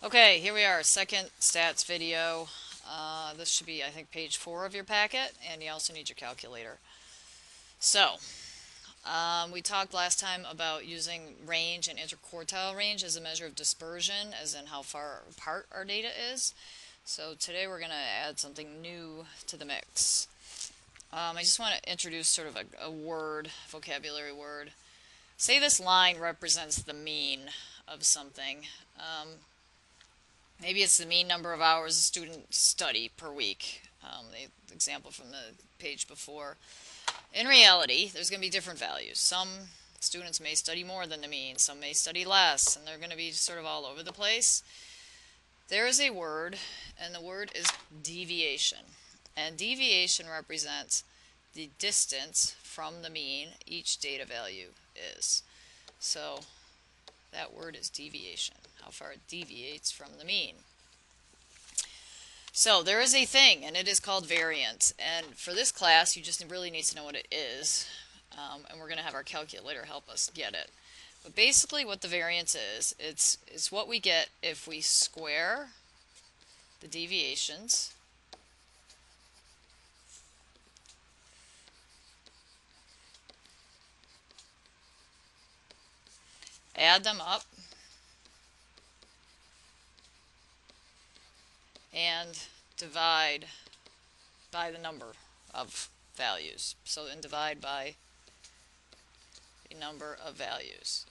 Okay, here we are, second stats video. This should be, I think, page 4 of your packet, and you also need your calculator. So, we talked last time about using range and interquartile range as a measure of dispersion, as in how far apart our data is. So today we're going to add something new to the mix. I just want to introduce sort of a word, vocabulary word. Say this line represents the mean of something. Maybe it's the mean number of hours a student study per week. The example from the page before. In reality, there's going to be different values. Some students may study more than the mean, some may study less, and they're going to be sort of all over the place. There is a word, and the word is deviation. And deviation represents the distance from the mean each data value is. So that word is deviation, how far it deviates from the mean. So there is a thing, and it is called variance. And for this class, you just really need to know what it is. And we're going to have our calculator help us get it. But basically what the variance is, it's what we get if we square the deviations add them up, and divide by the number of values. So, and divide by the number of values.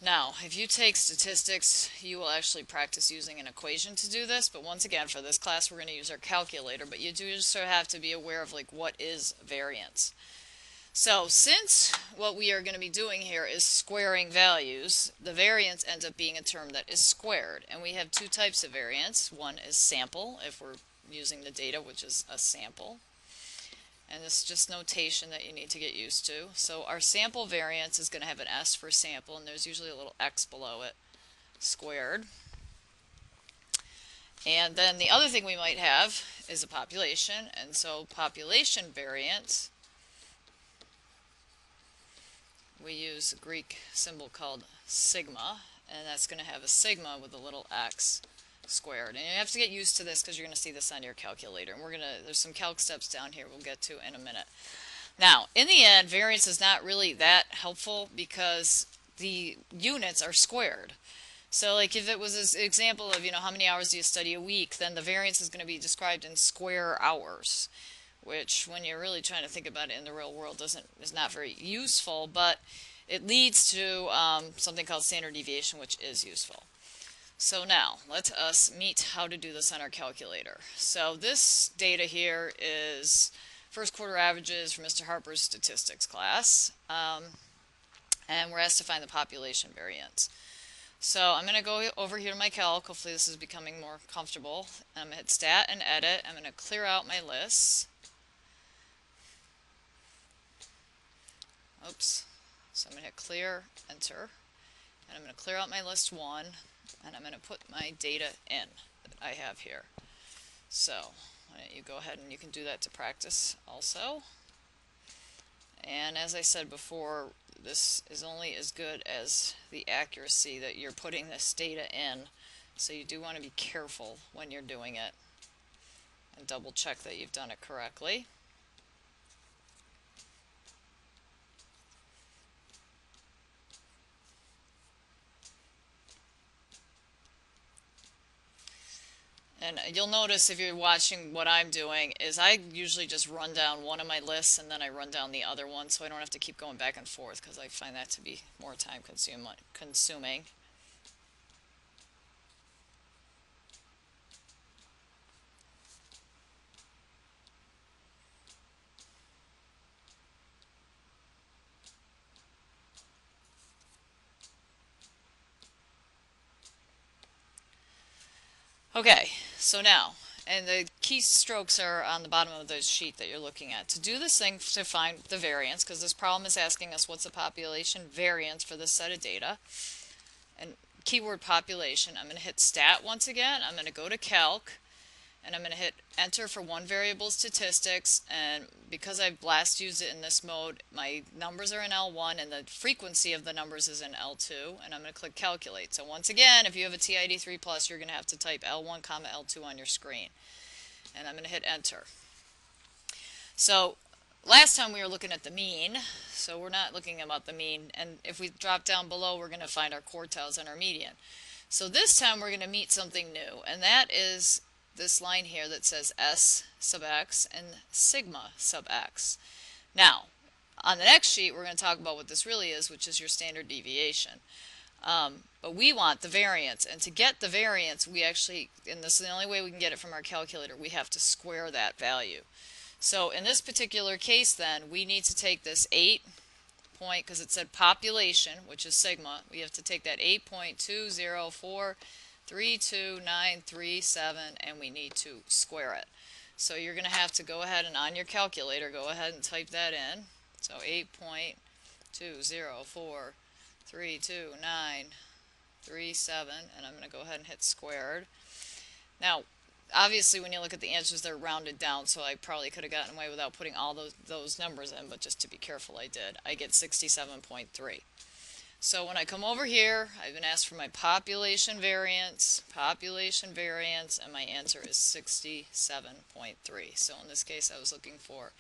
Now, if you take statistics, you will actually practice using an equation to do this, but once again, for this class, we're going to use our calculator, but you do just sort of have to be aware of, like, what is variance. So, since what we are going to be doing here is squaring values, the variance ends up being a term that is squared. And we have two types of variance. One is sample, if we're using the data, which is a sample. And this is just notation that you need to get used to. So our sample variance is going to have an S for sample, and there's usually a little x below it, squared. And then the other thing we might have is a population, and so population variance, we use a Greek symbol called sigma, and that's going to have a sigma with a little x squared. And you have to get used to this because you're going to see this on your calculator. And there's some calc steps down here we'll get to in a minute. Now, in the end, variance is not really that helpful because the units are squared. So like if it was an example of, how many hours do you study a week, then the variance is going to be described in square hours, which when you're really trying to think about it in the real world is not very useful, but it leads to something called standard deviation, which is useful. So now, let us meet how to do this on our calculator. So this data here is first quarter averages for Mr. Harper's statistics class, and we're asked to find the population variance. So I'm going to go over here to my calc. Hopefully this is becoming more comfortable. I'm going to hit Stat and Edit. I'm going to clear out my lists. Oops. So I'm going to hit Clear, Enter. And I'm going to clear out my list 1. And I'm going to put my data in that I have here. So why don't you go ahead and you can do that to practice also. And as I said before, this is only as good as the accuracy that you're putting this data in. So you do want to be careful when you're doing it and double check that you've done it correctly. And you'll notice if you're watching what I'm doing is I usually just run down one of my lists and then I run down the other one so I don't have to keep going back and forth because I find that to be more time consuming. Okay, so now, and the keystrokes are on the bottom of the sheet that you're looking at. To do this thing to find the variance, because this problem is asking us what's the population variance for this set of data, and keyword population, I'm going to hit Stat once again, I'm going to go to Calc, and I'm going to hit enter for one variable statistics, and because I've blast used it in this mode, my numbers are in L1 and the frequency of the numbers is in L2, and I'm going to click calculate. So once again, if you have a TID3 Plus, you're going to have to type L1, L2 on your screen, and I'm going to hit enter. So last time we were looking at the mean, so we're not looking about the mean, and if we drop down below, we're going to find our quartiles and our median. So this time we're going to meet something new, and that is this line here that says S sub x and sigma sub x. Now, on the next sheet, we're going to talk about what this really is, which is your standard deviation. But we want the variance, and to get the variance, we actually, and this is the only way we can get it from our calculator, we have to square that value. So in this particular case then, we need to take this 8 point, because it said population, which is sigma, we have to take that 8.20432,937, and we need to square it. So you're going to have to go ahead and on your calculator, go ahead and type that in. So 8.20432,937, and I'm going to go ahead and hit squared. Now, obviously when you look at the answers, they're rounded down, so I probably could have gotten away without putting all those numbers in, but just to be careful I did. I get 67.3. So when I come over here, I've been asked for my population variance, and my answer is 67.3. So in this case I was looking for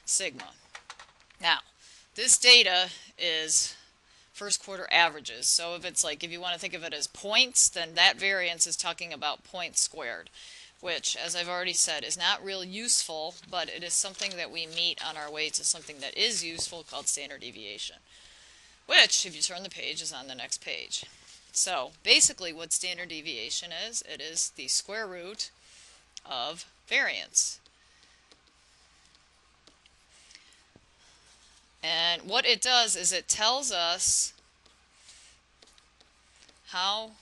sigma. Now, this data is first quarter averages, so if it's like, if you want to think of it as points, then that variance is talking about points squared, which, as I've already said, is not real useful, but it is something that we meet on our way to something that is useful called standard deviation, which, if you turn the page, is on the next page. So basically what standard deviation is, it is the square root of variance. And what it does is it tells us how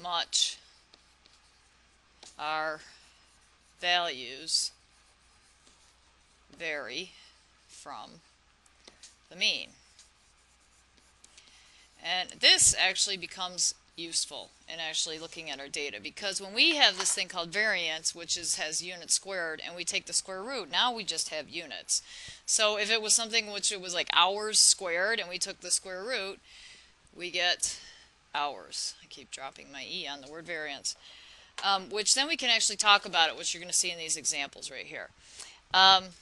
much our values vary from the mean. And this actually becomes useful in actually looking at our data, because when we have this thing called variance, which has units squared, and we take the square root, now we just have units. So if it was something which it was like hours squared and we took the square root, we get hours. I keep dropping my E on the word variance. Which then we can actually talk about it, which you're going to see in these examples right here.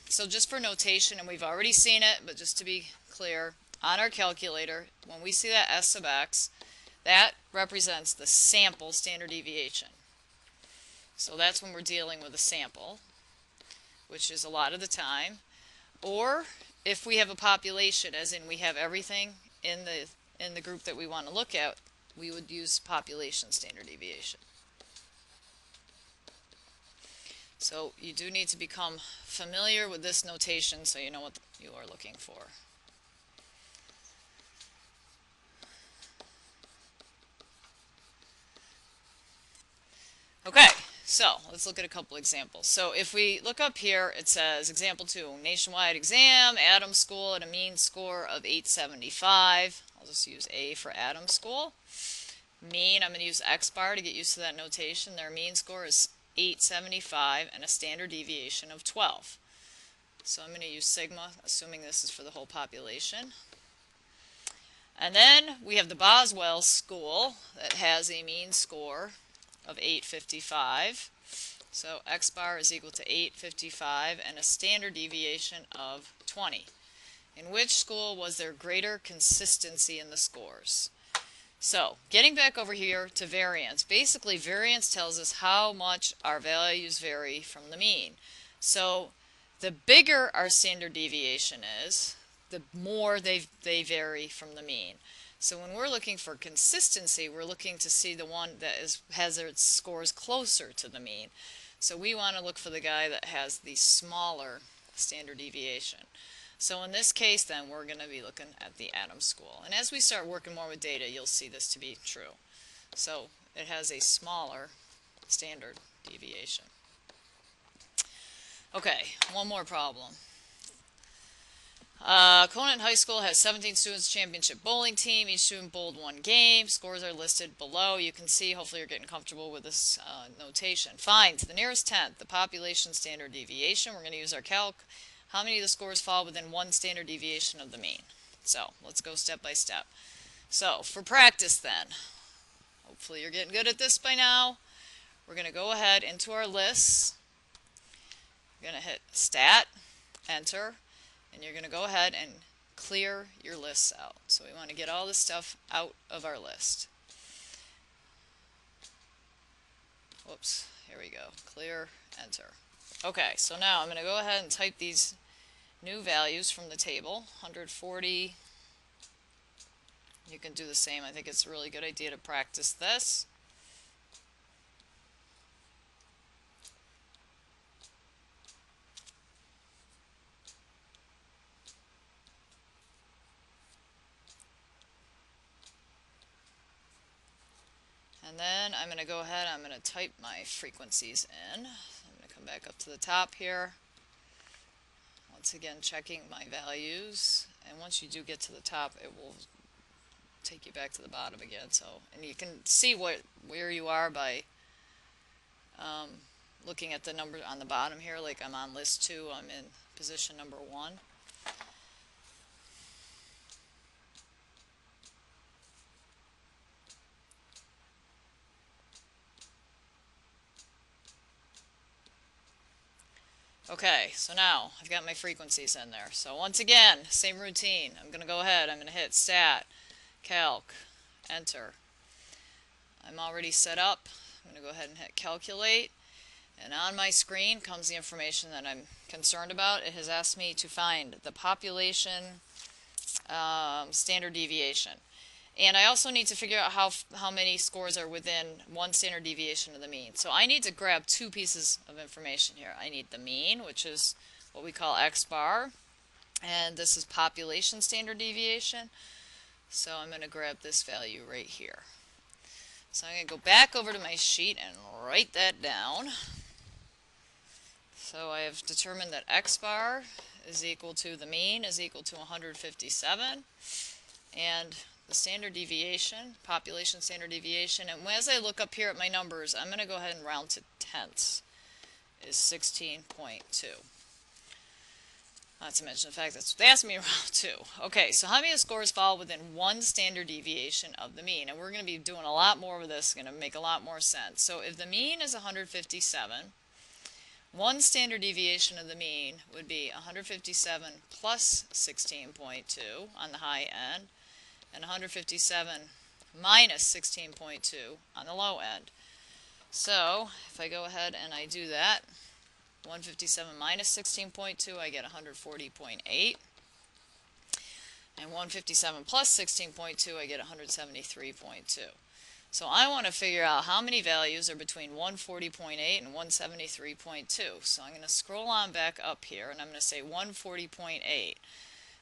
So just for notation, and we've already seen it, but just to be clear, on our calculator, when we see that S sub x, that represents the sample standard deviation. So that's when we're dealing with a sample, which is a lot of the time. Or if we have a population, as in we have everything in the group that we want to look at, we would use population standard deviation. So you do need to become familiar with this notation so you know what you are looking for. Okay, so let's look at a couple examples. So if we look up here, it says example 2, nationwide exam, Adams School at a mean score of 875. I'll just use A for Adams School. Mean, I'm going to use X bar to get used to that notation. Their mean score is 875 and a standard deviation of 12. So I'm going to use sigma, assuming this is for the whole population. And then we have the Boswell School that has a mean score of 855. So X bar is equal to 855 and a standard deviation of 20. In which school was there greater consistency in the scores? So, getting back over here to variance, basically variance tells us how much our values vary from the mean. So, the bigger our standard deviation is, the more they vary from the mean. So when we're looking for consistency, we're looking to see the one that has its scores closer to the mean. So we want to look for the guy that has the smaller standard deviation. So in this case then, we're going to be looking at the Adams School. And as we start working more with data, you'll see this to be true. So it has a smaller standard deviation. Okay, one more problem. Conant High School has 17 students championship bowling team. Each student bowled one game. Scores are listed below. You can see, hopefully you're getting comfortable with this notation. Find the nearest tenth, the population standard deviation. We're going to use our calc. How many of the scores fall within one standard deviation of the mean? So let's go step by step. So for practice then, hopefully you're getting good at this by now. We're going to go ahead into our lists. We're going to hit Stat, Enter, and you're going to go ahead and clear your lists out. So we want to get all this stuff out of our list. Whoops, here we go. Clear, Enter. Okay, so now I'm going to go ahead and type these new values from the table. 140. You can do the same. I think it's a really good idea to practice this. And then I'm going to go ahead, I'm going to type my frequencies in. I'm going to come back up to the top here. Once again, checking my values. And once you do get to the top, it will take you back to the bottom again. So, and you can see where you are by looking at the number on the bottom here. Like I'm on list 2, I'm in position number 1. Okay, so now I've got my frequencies in there. So once again, same routine. I'm going to go ahead, I'm going to hit Stat, Calc, Enter. I'm already set up. I'm going to go ahead and hit Calculate. And on my screen comes the information that I'm concerned about. It has asked me to find the population standard deviation. And I also need to figure out how many scores are within one standard deviation of the mean. So I need to grab two pieces of information here. I need the mean, which is what we call X bar, and this is population standard deviation. So I'm going to grab this value right here. So I'm going to go back over to my sheet and write that down. So I have determined that X bar is equal to the mean is equal to 157, and the standard deviation, population standard deviation, and as I look up here at my numbers, I'm going to go ahead and round to tenths, is 16.2. Not to mention the fact that they asked me around 2. Okay, so how many scores fall within one standard deviation of the mean? And we're going to be doing a lot more of this, going to make a lot more sense. So if the mean is 157, one standard deviation of the mean would be 157 plus 16.2 on the high end, and 157 minus 16.2 on the low end. So if I go ahead and I do that, 157 minus 16.2, I get 140.8. And 157 plus 16.2, I get 173.2. So I want to figure out how many values are between 140.8 and 173.2. So I'm going to scroll on back up here, and I'm going to say 140.8.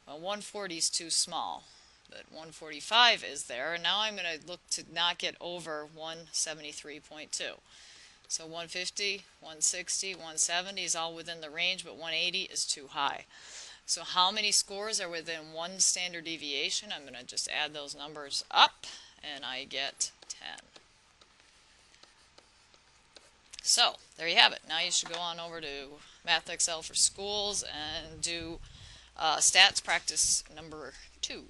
Well, 140 is too small, but 145 is there, and now I'm going to look to not get over 173.2. So 150, 160, 170 is all within the range, but 180 is too high. So how many scores are within one standard deviation? I'm going to just add those numbers up, and I get 10. So there you have it. Now you should go on over to MathXL for Schools and do stats practice number 2.